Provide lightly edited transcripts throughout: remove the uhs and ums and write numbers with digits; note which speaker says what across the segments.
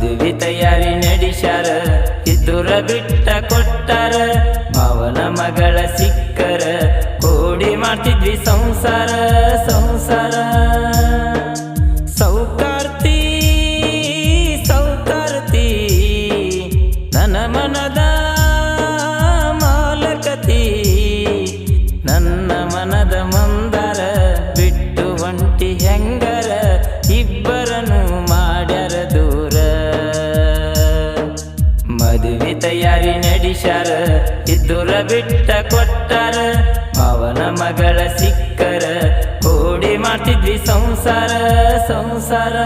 Speaker 1: ಮದುವೆ ತಯಾರಿ ನಡೆಸ್ಯಾರ, ಇದ್ದುರ ಬಿಟ್ಟ ಕೊಟ್ಟಾರ. ಮಾವನ ಮಗಳ ಸಿಕ್ಕರ ಕೂಡಿ ಮಾಡ್ತಿದ್ವಿ ಸಂಸಾರ ಸಂಸಾರ. ಸೌಕಾರ್ತಿ ಸೌಕಾರ್ತಿ ನನ್ನ ಮನದ ಮಾಲಕತಿ, ನನ್ನ ಮನದ ಮಂದಾರ ಬಿಟ್ಟು ಒಂಟಿ ಹೆಂಗರ, ಇಬ್ಬರನ್ನು ಮಾಡ್ಯಾರ ದೂರ. ಮದುವೆ ತಯಾರಿ ನಡೆಸ್ಯಾರ, ಇದ್ದುರ ಬಿಟ್ಟ ಕೊಟ್ಟಾರ. ಮಾವನ ಮಗಳ ಸಿಕ್ಕರ ಕೂಡಿ ಮಾಡ್ತಿದ್ವಿ ಸಂಸಾರ ಸಂಸಾರ.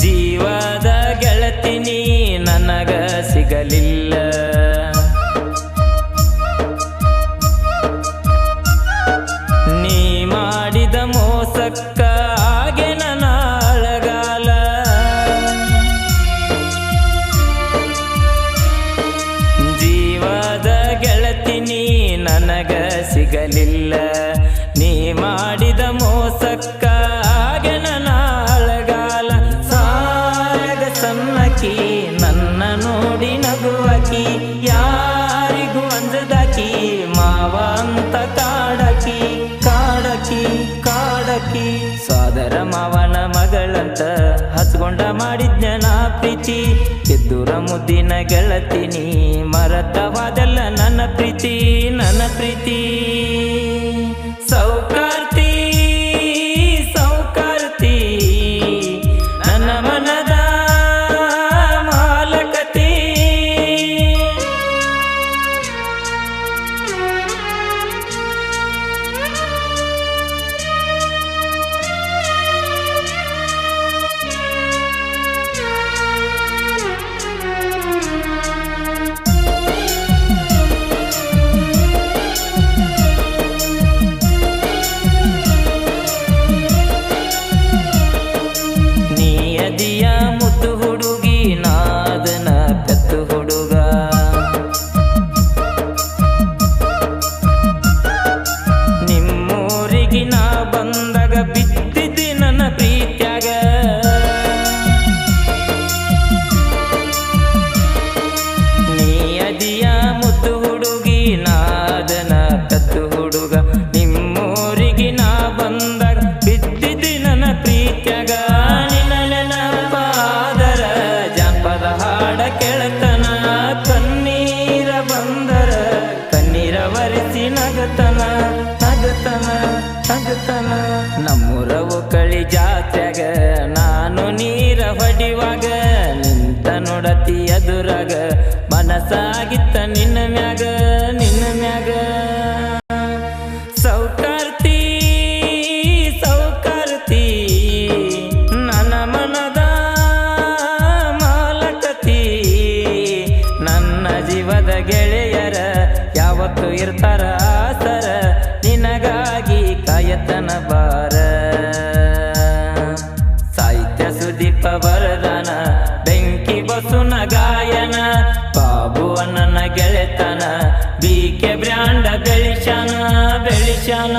Speaker 1: ಜೀವದ ಗೆಳತಿನಿ ನನಗ ಸಿಗಲಿಲ್ಲ, ನೀ ಮಾಡಿದ ಮೋಸಕ್ಕ ಹಾಗೆ ನನ್ನ ಅಳಗಾಲ. ಜೀವದ ಗೆಳತಿನಿ ನನಗ ಸಿಗಲಿಲ್ಲ, ನೀ ಮಾಡಿದ ಮೋಸಕ್ಕ ಹಾಗೆ ನನ್ನ ಅಳಗಾಲ. ಸಾಲದ ಸನ್ನಕಿ ನನ್ನ ನೋಡಿ ನಗುವಕಿ, ಯಾರಿಗೂ ಅಂಜದಾಕಿ ಮಾವ ಅಂತ ಕಾಡಕಿ ಕಾಡಕಿ ಕಾಡಕಿ. ಸೋದರ ಮಾವನ ಮಗಳಂತ ಹಚ್ಕೊಂಡ ಮಾಡಿದ್ನ ಪ್ರೀತಿ, ಎದ್ದುರ ಮುದ್ದಿನ ಗೆಳತಿನಿ ಮರತವಾದಲ್ಲ ನನ್ನ ಪ್ರೀತಿ ನನ್ನ ಪ್ರೀತಿ. ಸೌಕಾರ್ತಿ ಸೌಕಾರ್ತಿ ನನ್ನ ಮನದ ಮಾಲಕತಿ. ನೀಯದಿಯ ಮುದ್ದು ಹುಡುಗಿ ನಾದನ ಕತ್ತು ಹುಡುಗ, ನಿಮ್ಮೂರಿಗೆ ನಾ ಬಂದಾಗ ಬಿದ್ದಿದ್ದಿ ನನ್ನ ಪ್ರೀತ್ಯಾಗ. ನೀಯದಿಯ ಮುದ್ದು ಹುಡುಗಿ ನಾದನ ಕತ್ತು ಹುಡುಗ, ನಿಮ್ಮೂರಿಗೆ ನಾ ಬಂದಾಗ ಬಿದ್ದಿದ್ದಿ ನನ್ನ ಪ್ರೀತ್ಯಾಗ. ಹಾಡ ಕೆಳತನ ಕಣ್ಣೀರ ಬಂದರ ಕಣ್ಣೀರ ಒರೆಸಿ ನಗತನ ನಗತನ ನಗತನ. ನಮ್ಮೂರವು ಕಳಿ ಜಾತ್ಯಾಗ ನಾನು ನೀರ ಹೊಡಿವಾಗ, ನಿಂತ ನೋಡತಿ ಎದುರಾಗ ಮನಸಾಗಿತ್ತ ನಿನ್ನ ಮ್ಯಾಗ ನಿನ್ನ ಮ್ಯಾಗ. ಸೌಕಾರ್ತಿ ಸೌಕಾರ್ತಿ ನನ್ನ ಮನದ ನನ್ನ ಜೀವದ ಗೆಳೆಯರ ಯಾವತ್ತು ಇರ್ತಾರ ಆಸರ, ನಿನಗಾಗಿ ಕಾಯತನ ಬಾರ. ಸಾಹಿತ್ಯ ಸುದೀಪ ವರದಾನ, ಬೆಂಕಿ ಬಸುನ ಗಾಯನ, ಬಾಬು ಅಣ್ಣನ ಗೆಳೆತನ, BK ಬ್ರ್ಯಾಂಡ ಬೆಳಿಶಾನ ಬೆಳಿಶಾನ.